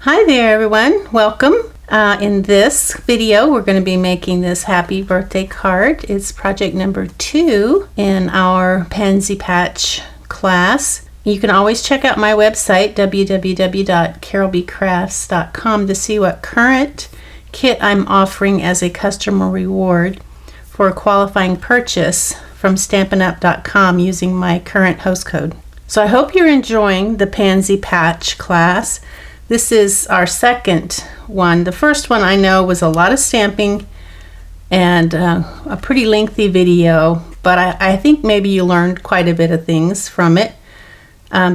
Hi there everyone, welcome. In this video we're going to be making this happy birthday card. It's project number 2 in our Pansy Patch class. You can always check out my website www.carolbcrafts.com to see what current kit I'm offering as a customer reward for a qualifying purchase from Stampin.com using my current host code. So I hope you're enjoying the Pansy Patch class. This is our second one. The first one I know was a lot of stamping and a pretty lengthy video, but I think maybe you learned quite a bit of things from it.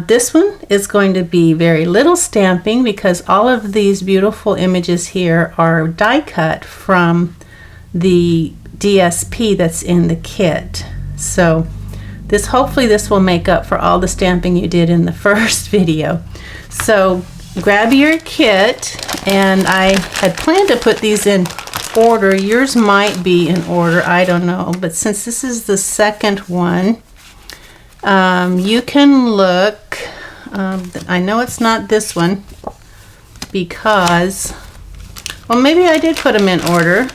This one is going to be very little stamping because all of these beautiful images here are die cut from the DSP that's in the kit. So hopefully this will make up for all the stamping you did in the first video. So grab your kit, and I had planned to put these in order. Yours might be in order, I don't know, but since this is the second one, you can look. I know it's not this one because, well, maybe I did put them in order,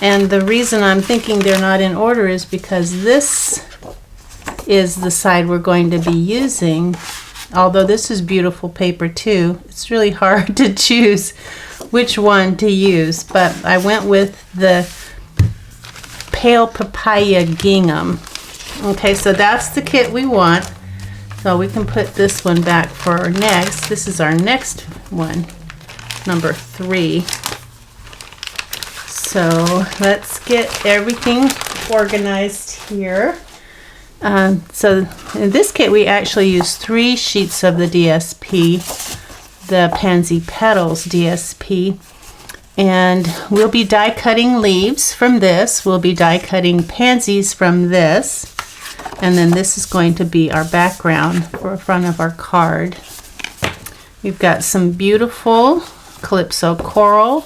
and the reason I'm thinking they're not in order is because this is the side we're going to be using. Although this is beautiful paper too, it's really hard to choose which one to use, but I went with the Pale Papaya Gingham. Okay, so that's the kit we want. So we can put this one back for our next. This is our next one, number 3. So let's get everything organized here. So in this kit we actually use 3 sheets of the DSP, the Pansy Petals DSP, and we'll be die cutting leaves from this, we'll be die cutting pansies from this, and then this is going to be our background for the front of our card. We've got some beautiful Calypso Coral,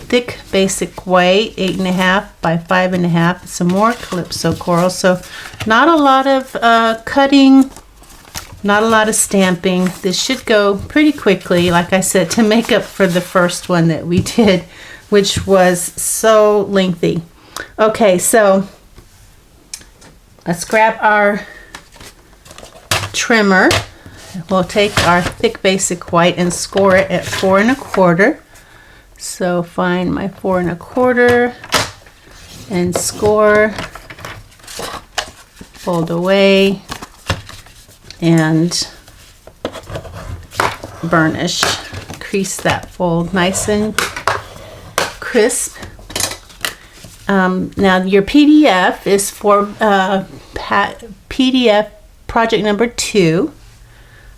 thick basic white, 8.5 by 5.5. Some more Calypso Coral. So not a lot of cutting, not a lot of stamping. This should go pretty quickly, like I said, to make up for the first one that we did, which was so lengthy. Okay, so let's grab our trimmer. We'll take our thick basic white and score it at 4 1/4. So find my 4 1/4 and score, fold away, and burnish. Crease that fold nice and crisp. Now your PDF is for PDF project number 2.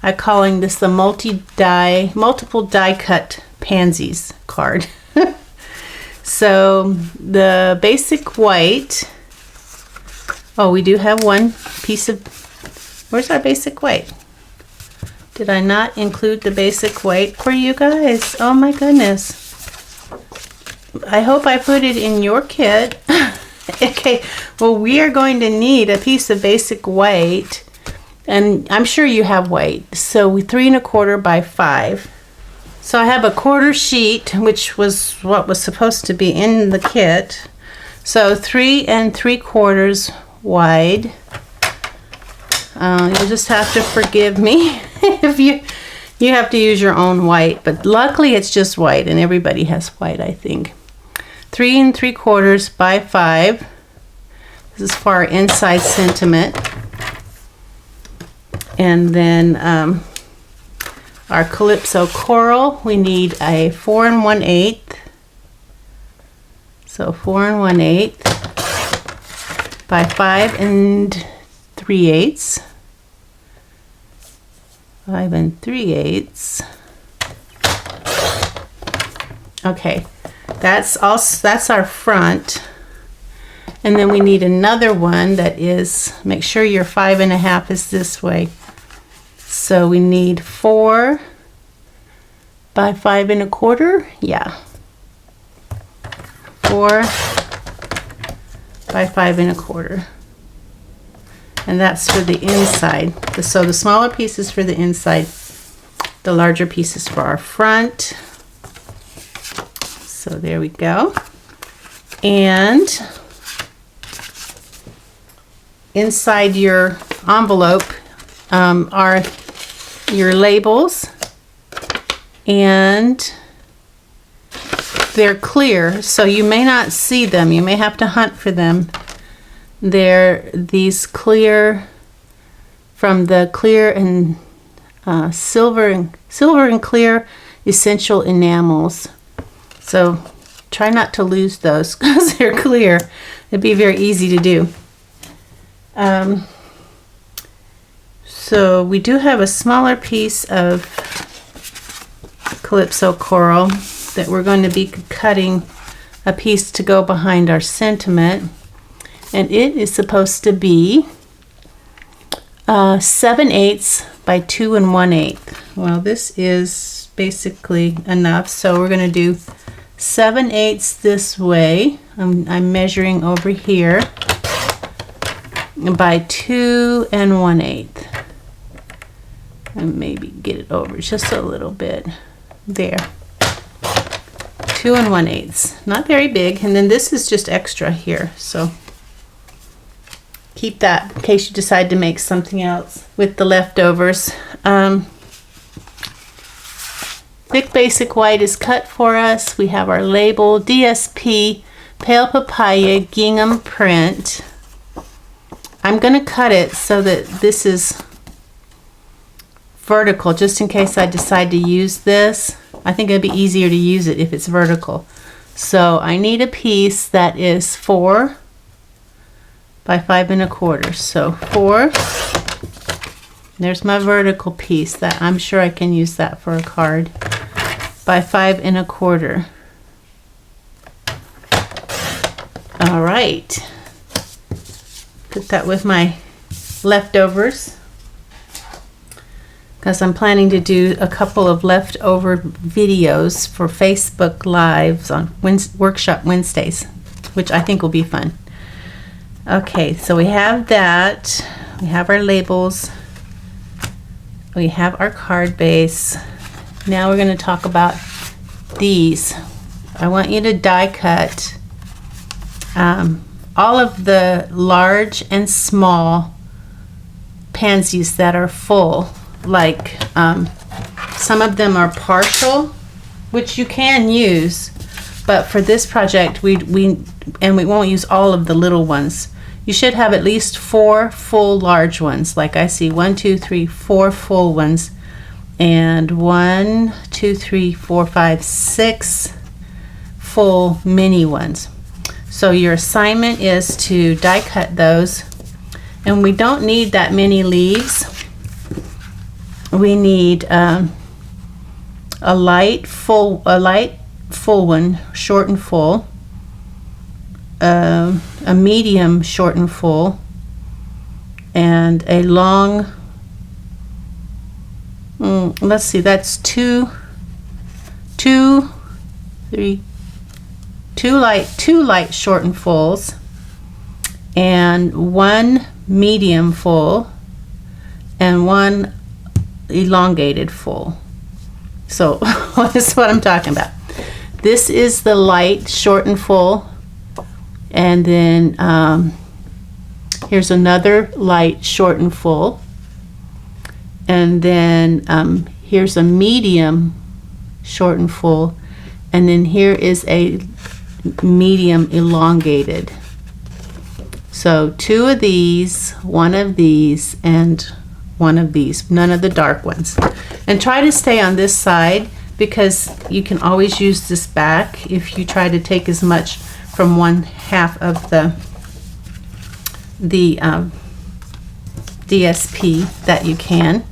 I'm calling this the multiple die cut pansies card. So the basic white, oh, we do have one piece of, where's our basic white? Did I not include the basic white for you guys? Oh my goodness. I hope I put it in your kit. Okay, well, we are going to need a piece of basic white, and I'm sure you have white. So 3 1/4 by 5. So I have a 1/4 sheet, which was what was supposed to be in the kit. So 3 3/4 wide. You'll just have to forgive me if you have to use your own white, but luckily it's just white, and everybody has white, I think. 3 3/4 by 5. This is for our inside sentiment. And then our Calypso Coral, we need a 4 1/8. So 4 1/8 by 5 3/8. 5 3/8. Okay, that's our front. And then we need another one that is, make sure your 5 1/2 is this way. So we need 4 by 5 1/4. Yeah. 4 by 5 1/4. And that's for the inside. So the smaller piece is for the inside. the larger pieces for our front. So there we go. And inside your envelope are your labels, and they're clear, so you may not see them. You may have to hunt for them. They're these clear, from the clear and silver and clear essential enamels. So try not to lose those because they're clear. It'd be very easy to do. So we do have a smaller piece of Calypso coral that we're going to be cutting a piece to go behind our sentiment, and it is supposed to be 7/8 by 2 1/8. Well, this is basically enough, so we're going to do 7/8 this way. I'm measuring over here by 2 1/8, and maybe get it over just a little bit there. 2 1/8, not very big. And then this is just extra here, so keep that in case you decide to make something else with the leftovers. Thick basic white is cut for us. We have our label, DSP Pale Papaya Gingham print. I'm going to cut it so that this is vertical, just in case I decide to use this. I think it'd be easier to use it if it's vertical. So I need a piece that is 4 by 5 1/4. So 4. There's my vertical piece. That I'm sure I can use that for a card. By 5 1/4. All right. Put that with my leftovers, because I'm planning to do a couple of leftover videos for Facebook Lives on Workshop Wednesdays, which I think will be fun. Okay, so we have that. We have our labels. We have our card base. Now we're going to talk about these. I want you to die cut all of the large and small pansies that are full. Like some of them are partial, which you can use, but for this project we won't use all of the little ones. You should have at least 4 full large ones. Like I see 1 2 3 4 full ones, and 1 2 3 4 5 6 full mini ones. So your assignment is to die cut those, and we don't need that many leaves. We need a light full one, short and full, a medium short and full, and a long. Let's see, that's two light short and fulls, and 1 medium full, and 1 elongated full. So that's what I'm talking about. This is the light short and full, and then here's another light short and full, and then here's a medium short and full, and then here is a medium elongated. So 2 of these, 1 of these, and 1 of these, none of the dark ones. And try to stay on this side, because you can always use this back if you try to take as much from 1/2 of the DSP that you can.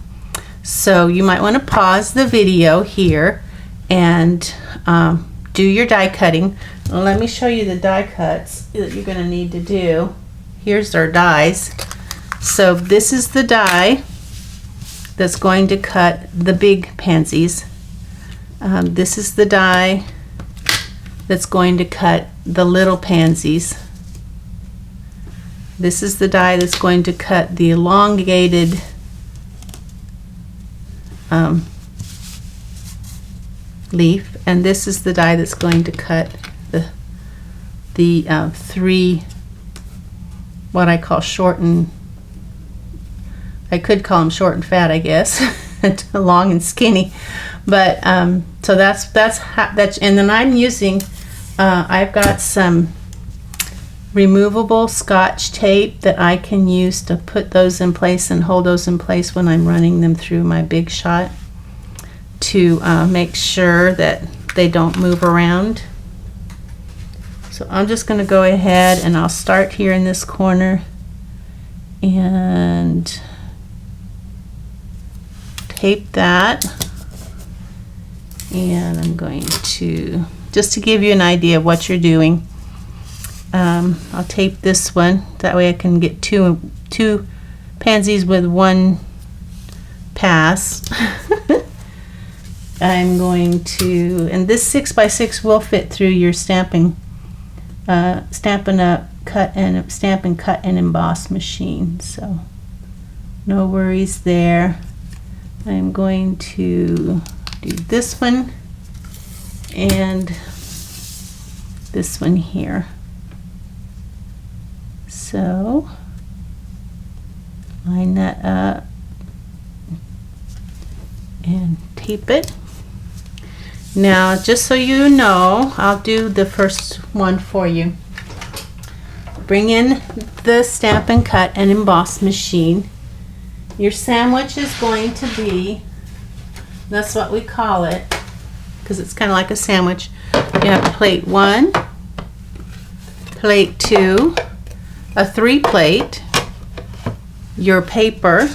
So you might want to pause the video here and do your die cutting. Let me show you the die cuts that you're going to need to do. Here's our dies. So this is the die that's going to cut the big pansies. This is the die that's going to cut the little pansies. This is the die that's going to cut the elongated leaf, and this is the die that's going to cut the three, what I call short and, I could call them short and fat, I guess, long and skinny, but so that's and then I'm using I've got some removable Scotch tape that I can use to put those in place and hold those in place when I'm running them through my Big Shot to make sure that they don't move around. So I'm just going to go ahead and I'll start here in this corner and tape that, and I'm going to, just to give you an idea of what you're doing, I'll tape this one, that way I can get two pansies with one pass. I'm going to, and this 6x6 will fit through your Stampin' Up Stampin' Cut and Emboss machine, so no worries there. I'm going to do this one and this one here. So line that up and tape it. Now, just so you know, I'll do the first one for you. Bring in the Stampin' Cut and Emboss machine. Your sandwich is going to be, that's what we call it, because it's kind of like a sandwich. You have plate 1, plate 2, a 3-plate, your paper,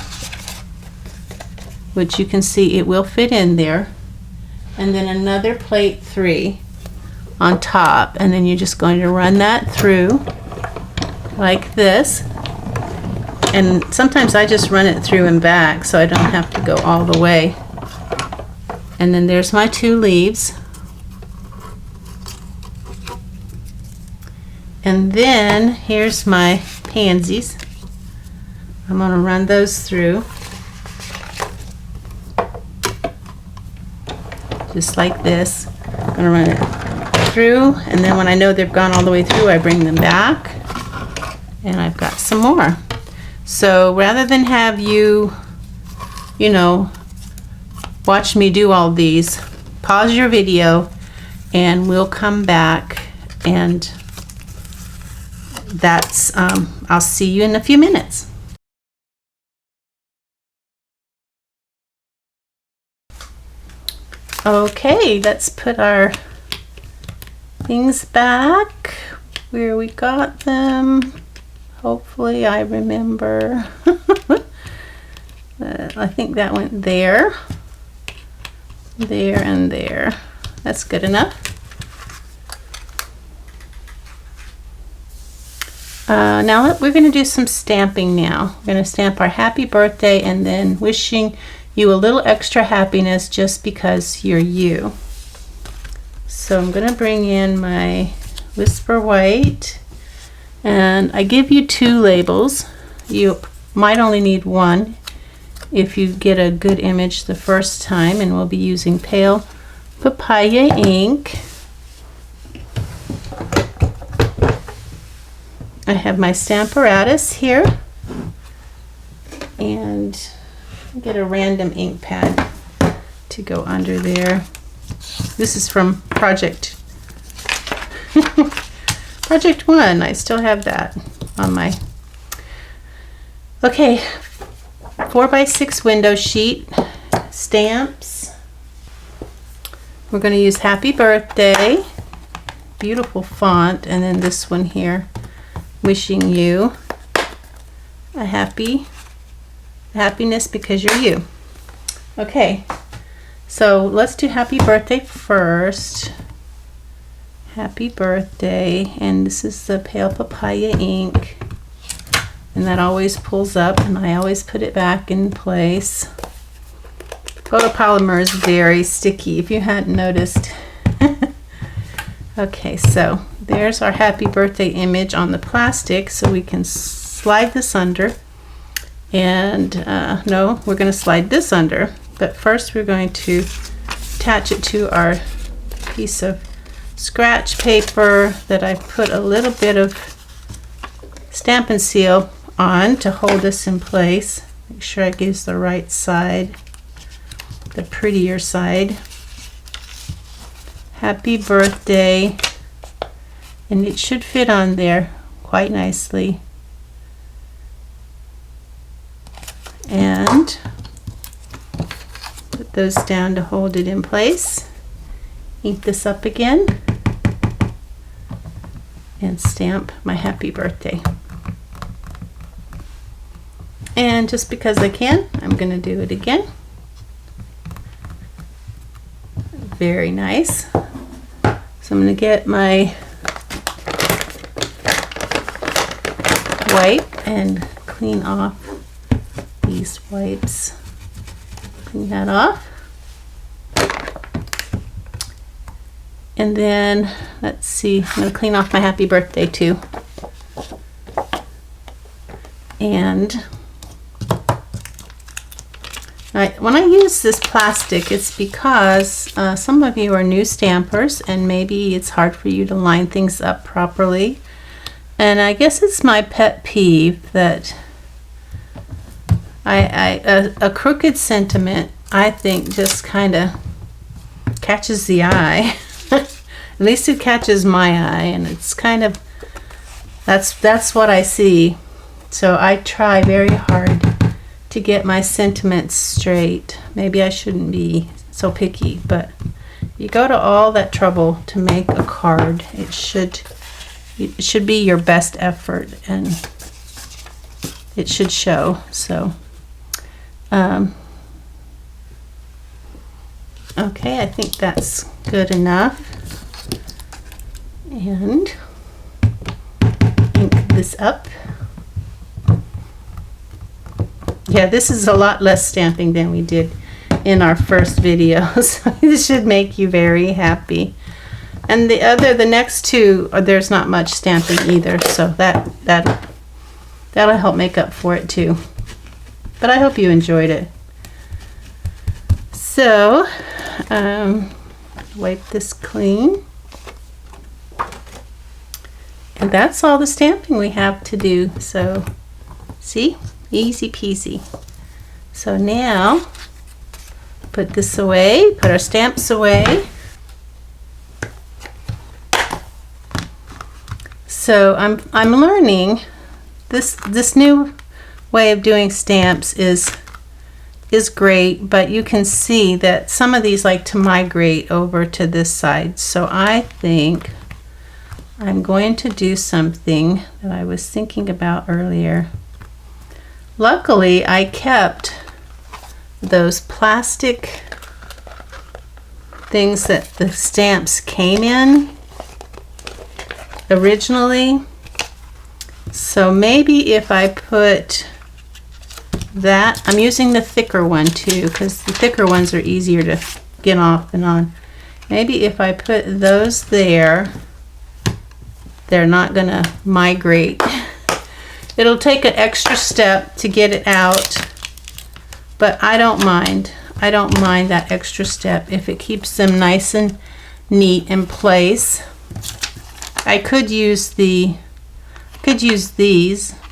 which you can see it will fit in there, and then another plate 3 on top, and then you're just going to run that through like this. And sometimes I just run it through and back so I don't have to go all the way. And then there's my 2 leaves. And then here's my pansies. I'm going to run those through. Just like this. I'm going to run it through, and then when I know they've gone all the way through, I bring them back. And I've got some more. So rather than have you know, watch me do all these, pause your video and we'll come back, and that's I'll see you in a few minutes. Okay, let's put our things back where we got them. Hopefully I remember. I think that went there, there, and there. That's good enough. Now we're going to do some stamping now. We're going to stamp our happy birthday and then wishing you a little extra happiness just because you're you. So I'm going to bring in my Whisper White, and I give you 2 labels. You might only need 1 if you get a good image the first time, and we'll be using Pale Papaya ink. I have my Stamparatus here, and get a random ink pad to go under there. This is from Project 1. I still have that on my, okay, 4x6 window sheet stamps. We're going to use Happy Birthday, beautiful font, and then this one here, wishing you a happiness because you're you. Okay, so let's do Happy Birthday first. Happy Birthday, and this is the Pale Papaya ink, and that always pulls up, and I always put it back in place. Photopolymer is very sticky, if you hadn't noticed. Okay, so there's our Happy Birthday image on the plastic, so we can slide this under, and no, we're going to slide this under, but first we're going to attach it to our piece of scratch paper that I put a little bit of Stampin' Seal on to hold this in place. Make sure I use the right side, the prettier side. Happy birthday. And it should fit on there quite nicely. And put those down to hold it in place. Ink this up again and stamp my happy birthday. And just because I can, I'm going to do it again. Very nice. So I'm going to get my wipe and clean off these wipes. Clean that off. And then, let's see, I'm going to clean off my happy birthday too. And when I use this plastic, it's because some of you are new stampers and maybe it's hard for you to line things up properly. And I guess it's my pet peeve that a crooked sentiment, I think, just kind of catches the eye. At least it catches my eye, and it's kind of, that's what I see. So I try very hard to get my sentiments straight. Maybe I shouldn't be so picky, but you go to all that trouble to make a card. It should be your best effort, and it should show. So okay, I think that's good enough. And ink this up. Yeah, this is a lot less stamping than we did in our first video, so this should make you very happy. And the next two, there's not much stamping either, so that'll help make up for it too. But I hope you enjoyed it. So wipe this clean. And that's all the stamping we have to do. So see, easy peasy. So now put this away, put our stamps away. So I'm learning this new way of doing stamps is great, but you can see that some of these like to migrate over to this side. So I think I'm going to do something that I was thinking about earlier. Luckily, I kept those plastic things that the stamps came in originally. So maybe if I put that, I'm using the thicker one too, because the thicker ones are easier to get off and on. Maybe if I put those there, they're not gonna migrate. It'll take an extra step to get it out, but I don't mind. I don't mind that extra step if it keeps them nice and neat in place. I could use these.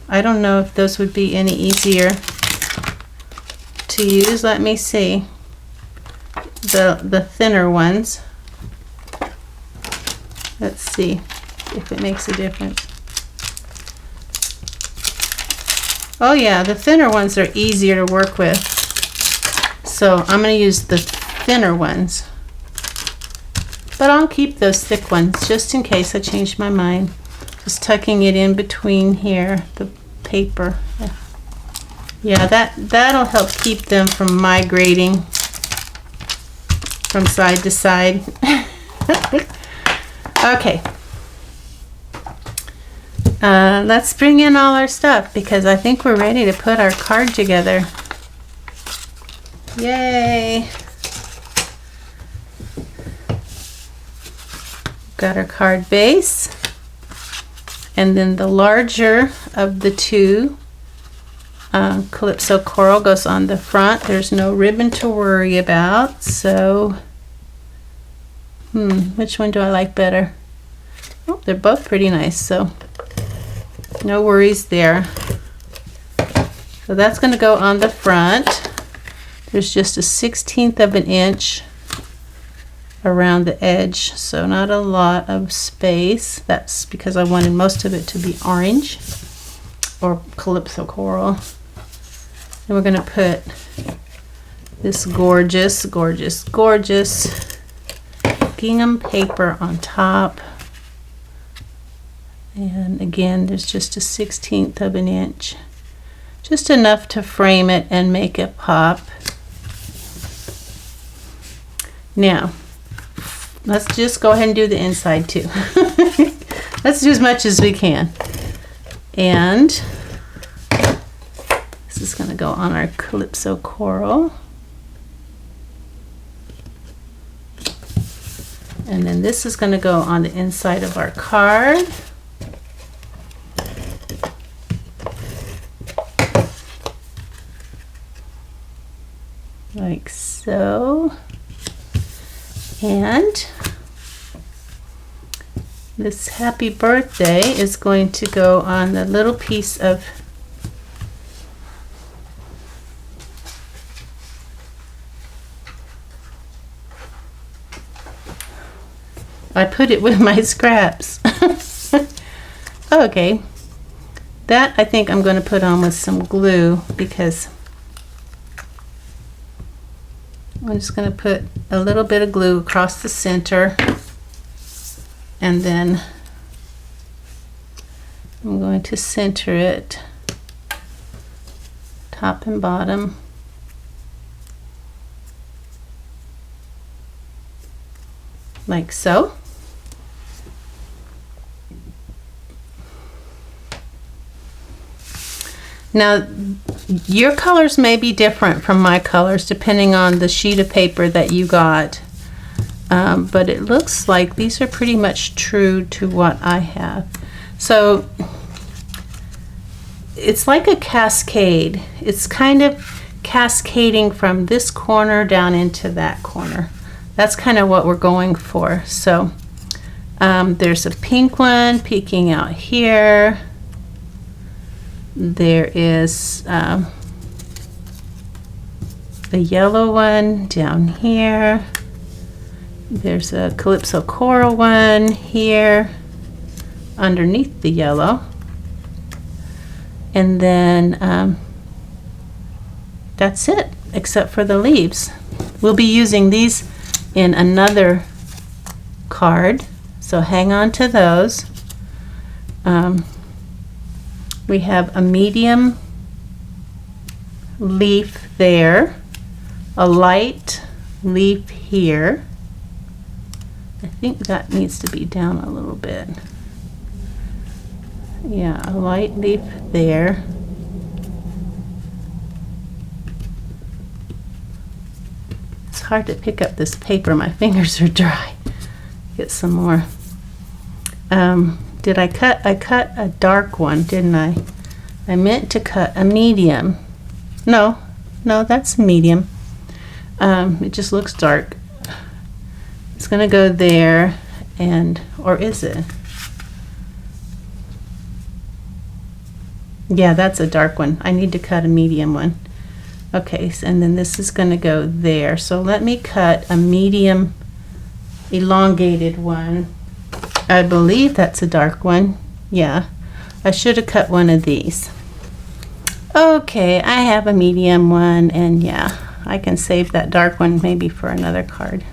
I don't know if those would be any easier to use. Let me see. The thinner ones. Let's see if it makes a difference. Oh yeah, the thinner ones are easier to work with. So I'm going to use the thinner ones. But I'll keep those thick ones just in case I change my mind. Just tucking it in between here, the paper. Yeah, that'll help keep them from migrating from side to side. Okay. Let's bring in all our stuff because I think we're ready to put our card together. Yay! Got our card base, and then the larger of the two Calypso Coral goes on the front. There's no ribbon to worry about, so Which one do I like better? Oh, they're both pretty nice, so no worries there. So that's going to go on the front. There's just a 1/16 of an inch around the edge, so not a lot of space. That's because I wanted most of it to be orange or calypso coral. And we're going to put this gorgeous, gorgeous, gorgeous gingham paper on top. And again, there's just a 1/16 of an inch. Just enough to frame it and make it pop. Now, let's just go ahead and do the inside too. Let's do as much as we can. And this is going to go on our calypso coral. And then this is going to go on the inside of our card. Like so. And this happy birthday is going to go on the little piece of I put it with my scraps. Okay, that I think I'm going to put on with some glue, because I'm just going to put a little bit of glue across the center, and then I'm going to center it top and bottom. Like so. Now, your colors may be different from my colors depending on the sheet of paper that you got, but it looks like these are pretty much true to what I have. So it's like a cascade. It's kind of cascading from this corner down into that corner. That's kind of what we're going for. So there's a pink one peeking out here. There is a yellow one down here. There's a calypso coral one here underneath the yellow. And then that's it, except for the leaves. We'll be using these in another card, so hang on to those. We have a medium leaf there, a light leaf here. I think that needs to be down a little bit. Yeah, a light leaf there. It's hard to pick up this paper. My fingers are dry. Get some more. Did I cut? I cut a dark one, didn't I? I meant to cut a medium. No, that's medium. It just looks dark. It's gonna go there, and, or is it? Yeah, that's a dark one. I need to cut a medium one. Okay, and then this is gonna go there. So let me cut a medium elongated one. I believe that's a dark one. Yeah, I should have cut one of these. Okay, I have a medium one, and yeah, I can save that dark one maybe for another card.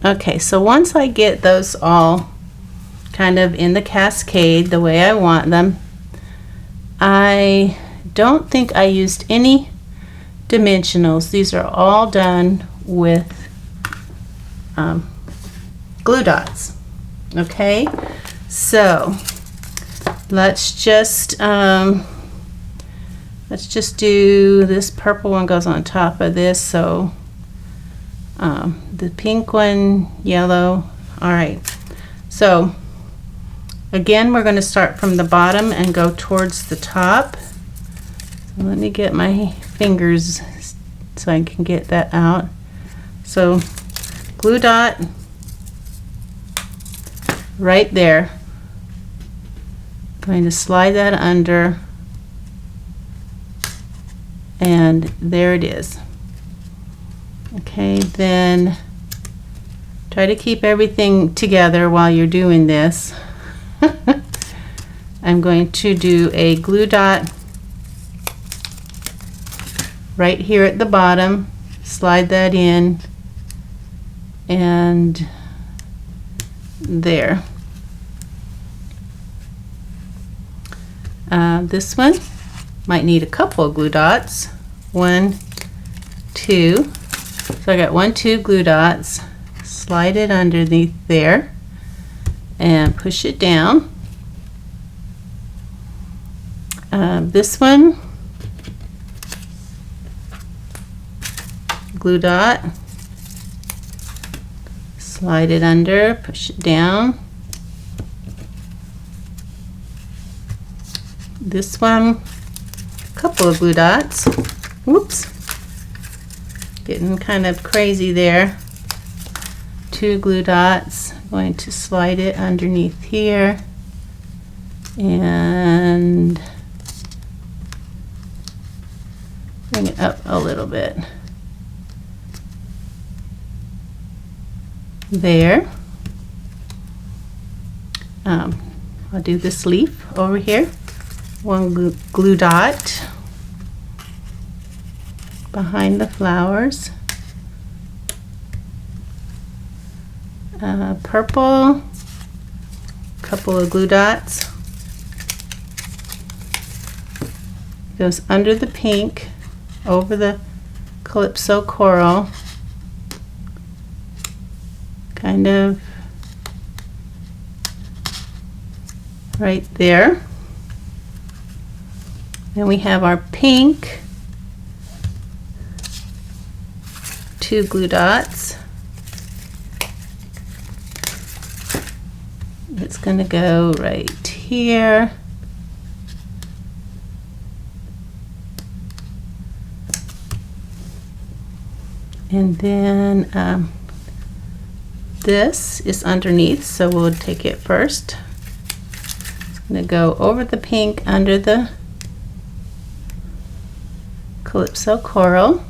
Okay, so once I get those all kind of in the cascade the way I want them, I don't think I used any dimensionals. These are all done with glue dots. Okay, so let's just do this purple one goes on top of this, so the pink one, yellow. All right, so again we're going to start from the bottom and go towards the top. So let me get my fingers so I can get that out. So glue dot right there. Going to slide that under, and there it is. Okay, then try to keep everything together while you're doing this. I'm going to do a glue dot right here at the bottom, slide that in, and there. This one might need a couple of glue dots. 1, 2. So I got 1, 2 glue dots. Slide it underneath there and push it down. This one, glue dot, slide it under, push it down. This one, a couple of glue dots. Whoops, getting kind of crazy there. 2 glue dots, going to slide it underneath here and bring it up a little bit. There. I'll do this leaf over here. 1 glue dot behind the flowers. Purple, couple of glue dots. Goes under the pink, over the Calypso coral, kind of right there. Then we have our pink, 2 glue dots. It's going to go right here. And then this is underneath, so we'll take it first. It's going to go over the pink under the Calypso coral.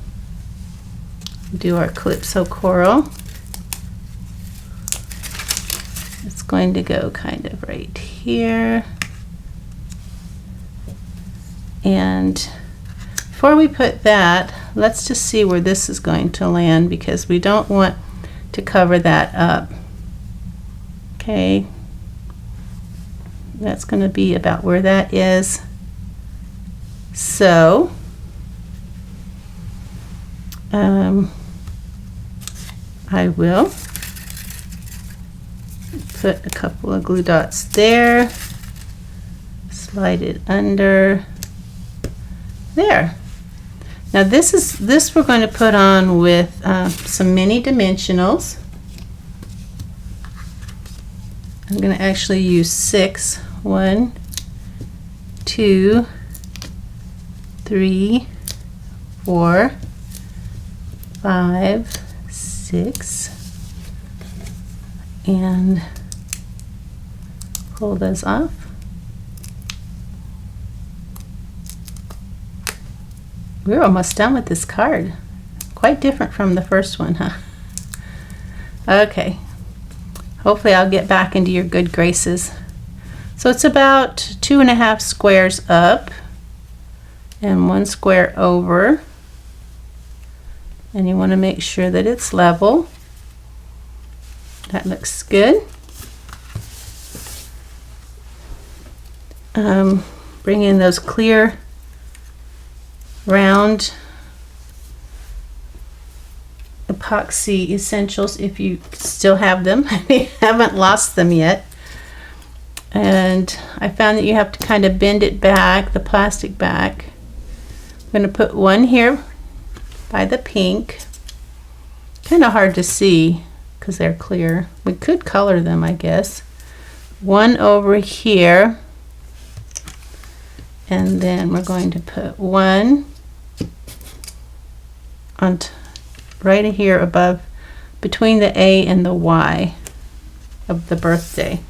Do our Calypso coral. It's going to go kind of right here. And before we put that, let's just see where this is going to land, because we don't want to cover that up. Okay, that's going to be about where that is. So I will put a couple of glue dots there, slide it under there. Now this we're going to put on with some mini dimensionals. I'm going to actually use 6. 1, 2, 3, 4, 5, 6, and pull those off. We're almost done with this card. Quite different from the first one, huh? Okay. Hopefully I'll get back into your good graces. So it's about 2.5 squares up and 1 square over. And you want to make sure that it's level. That looks good. Bring in those clear round epoxy essentials if you still have them. I haven't lost them yet. And I found that you have to kind of bend it back, the plastic back. I'm going to put one here by the pink. Kind of hard to see because they're clear. We could color them, I guess. One over here. And then we're going to put one on right here above, between the A and the Y of the birthday.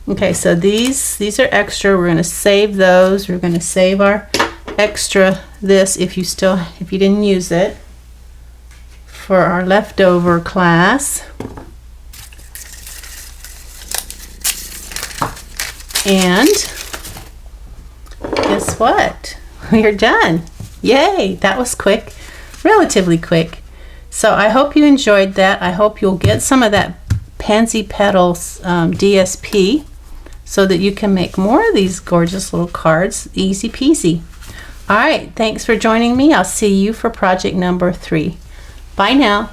Okay, so these are extra. We're going to save those. We're going to save our extra this if you didn't use it for our leftover class. And guess what? We're done. Yay, that was quick, relatively quick. So I hope you enjoyed that. I hope you'll get some of that Pansy Petals DSP so that you can make more of these gorgeous little cards. Easy peasy. All right, thanks for joining me. I'll see you for project number 3. Bye now.